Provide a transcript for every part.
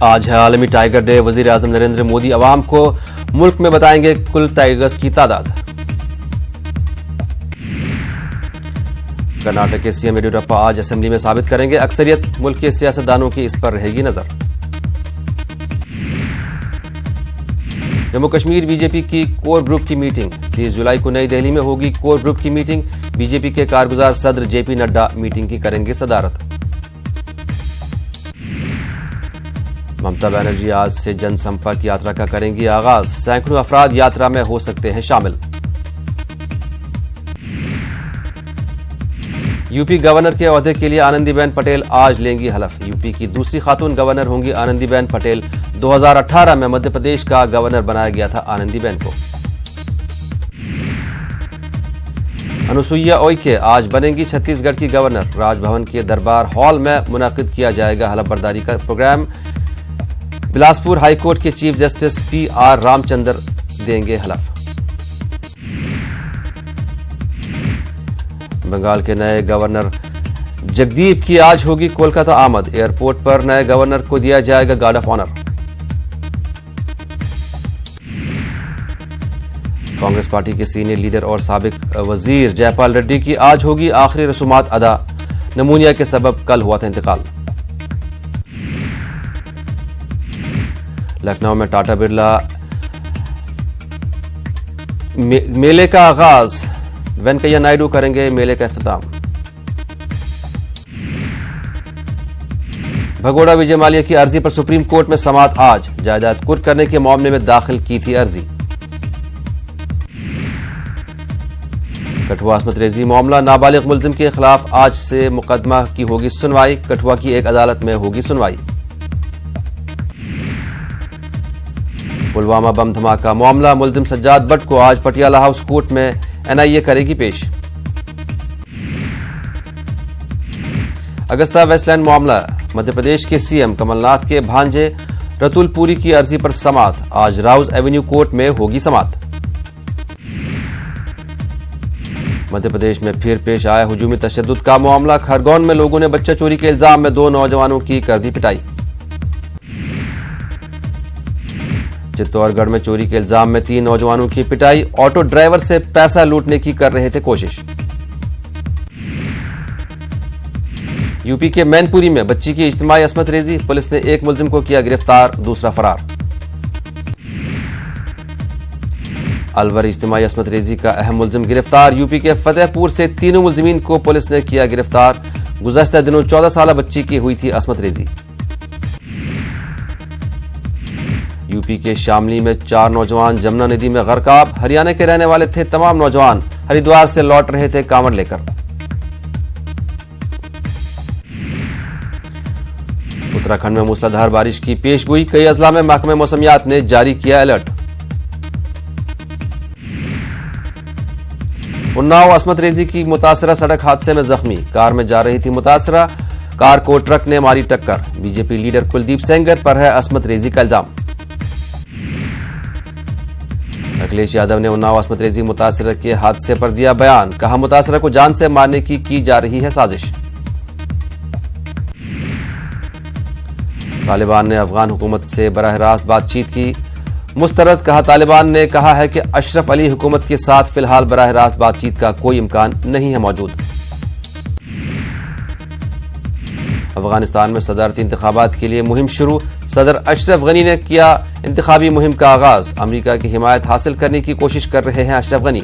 आज है आलमी टाइगर डे। वजीर आजम नरेंद्र मोदी अवाम को मुल्क में बताएंगे कुल टाइगर्स की तादाद। कर्नाटक के सीएम येडियुरप्पा आज असेंबली में साबित करेंगे अक्सरियत। मुल्क के सियासतदानों की इस पर रहेगी नजर। जम्मू कश्मीर बीजेपी की कोर ग्रुप की मीटिंग 30 जुलाई को नई दिल्ली में होगी। कोर ग्रुप की मीटिंग बीजेपी के कारगुजार सदर जेपी नड्डा मीटिंग की करेंगे सदारत। ममता बनर्जी आज से जनसंपर्क यात्रा का करेंगी आगाज। सैकड़ों अफराद यात्रा में हो सकते हैं शामिल। यूपी गवर्नर के ओहदे के लिए आनंदीबेन पटेल आज लेंगी हलफ। यूपी की दूसरी खातून गवर्नर होंगी आनंदीबेन पटेल। 2018 में मध्य प्रदेश का गवर्नर बनाया गया था आनंदीबेन को। अनुसुईया उइके आज बनेंगी छत्तीसगढ़ की गवर्नर। राजभवन के दरबार हॉल में मुनाकिद किया जाएगा हलफबरदारी का प्रोग्राम। बिलासपुर हाईकोर्ट के चीफ जस्टिस PR रामचंद्र देंगे हलफ। बंगाल के नए गवर्नर जगदीप की आज होगी कोलकाता आमद। एयरपोर्ट पर नए गवर्नर को दिया जाएगा guard of honour. Congress party के सीनियर लीडर और साबिक वजीर जयपाल रेड्डी की आज होगी आखिरी रसूमात अदा। नमूनिया के सबब कल हुआ था इंतकाल। लखनऊ में टाटा बिरला मेले का आगाज। वेंकैया नायडू करेंगे मेले का इख्तिताम। भगोड़ा विजय माल्या की अर्जी पर सुप्रीम कोर्ट में समाअत आज। जायदाद कुर्क करने के मामले में दाखिल की थी अर्जी। कठुआ अस्मत रेजी मामला नाबालिग मुलजिम के खिलाफ आज से मुकदमा की होगी सुनवाई। कठुआ की एक अदालत में होगी सुनवाई। पुलवामा बम धमाका मामला मुलजिम सज्जाद बट को आज पटियाला हाउस कोर्ट में NIA करेगी पेश। अगस्ता वेस्टलैंड मामला मध्य प्रदेश के सीएम कमलनाथ के भांजे रतुल पुरी की अर्जी पर समाअत। आज राउज एवेन्यू कोर्ट में होगी समाअत। मध्य प्रदेश में फिर पेश आया हुजूमी तशद्दुद का मामला। खरगोन में लोगों ने बच्चा चोरी के इल्जाम में 2 नौजवानों की कर दी पिटाई। चित्तौड़गढ़ में चोरी के इल्जाम में 3 नौजवानों की पिटाई। ऑटो ड्राइवर से पैसा लूटने की कर रहे थे कोशिश। यूपी के मैनपुरी में बच्ची की इज्तिमाई अस्मत रेजी। पुलिस ने एक मुलजिम को किया गिरफ्तार, दूसरा फरार। अलवर इज्तिमाई अस्मत रेजी का अहम मुलजिम गिरफ्तार। यूपी के फतेहपुर से तीनों मुलजिमीन को पुलिस ने किया गिरफ्तार। गुज़श्ता दिनों 14 साल बच्ची की हुई थी अस्मत रेजी। यूपी के शामली में 4 नौजवान जमुना नदी में गरकाब। हरियाणा के रहने वाले थे तमाम नौजवान। हरिद्वार से लौट रहे थे कांवड़ लेकर। उत्तराखंड में मूसलाधार बारिश की पेशगोई। कई अजला में महकमे मौसमियात ने जारी किया अलर्ट। उन्नाव अस्मत रेजी की मुतासरा सड़क हादसे में जख्मी। कार में जा रही थी मुतासरा, कार को ट्रक ने मारी टक्कर। बीजेपी लीडर कुलदीप सेंगर पर है अस्मत रेजी का इल्जाम। अखिलेश यादव ने उन्नाव अस्मत रेजी मुतासरा के हादसे पर दिया बयान। कहा मुतासरा को जान से मारने की जा रही है साजिश। तालिबान ने अफगान हुकूमत से बराह रास्त बातचीत की मुस्तरद। कहा तालिबान ने कहा है कि अशरफ अली हुकूमत के साथ फिलहाल बराह रास्त बातचीत का कोई इम्कान नहीं है मौजूद। अफगानिस्तान में सदारती इंतखाबात के लिए मुहिम शुरू। सदर अशरफ गनी ने किया इंतखाबी मुहिम का आगाज। अमेरिका की हिमायत हासिल करने की कोशिश कर रहे हैं अशरफ गनी।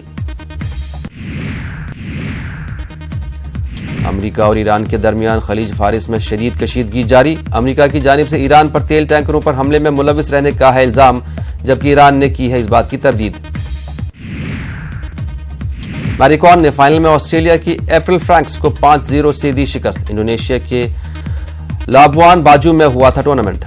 अमेरिका और ईरान के दरमियान खलीज फारिस में शदीद कशीदगी जारी। अमेरिका की जानिब से ईरान पर तेल टैंकरों पर हमले में मुलविस रहने का है इल्जाम, जबकि ईरान ने की है इस बात की तरदीद। मैरी कॉम ने फाइनल में ऑस्ट्रेलिया की एप्रिल फ्रैंक्स को 5-0 से दी शिकस्त। इंडोनेशिया के लाबुआन बाजू में हुआ था टूर्नामेंट।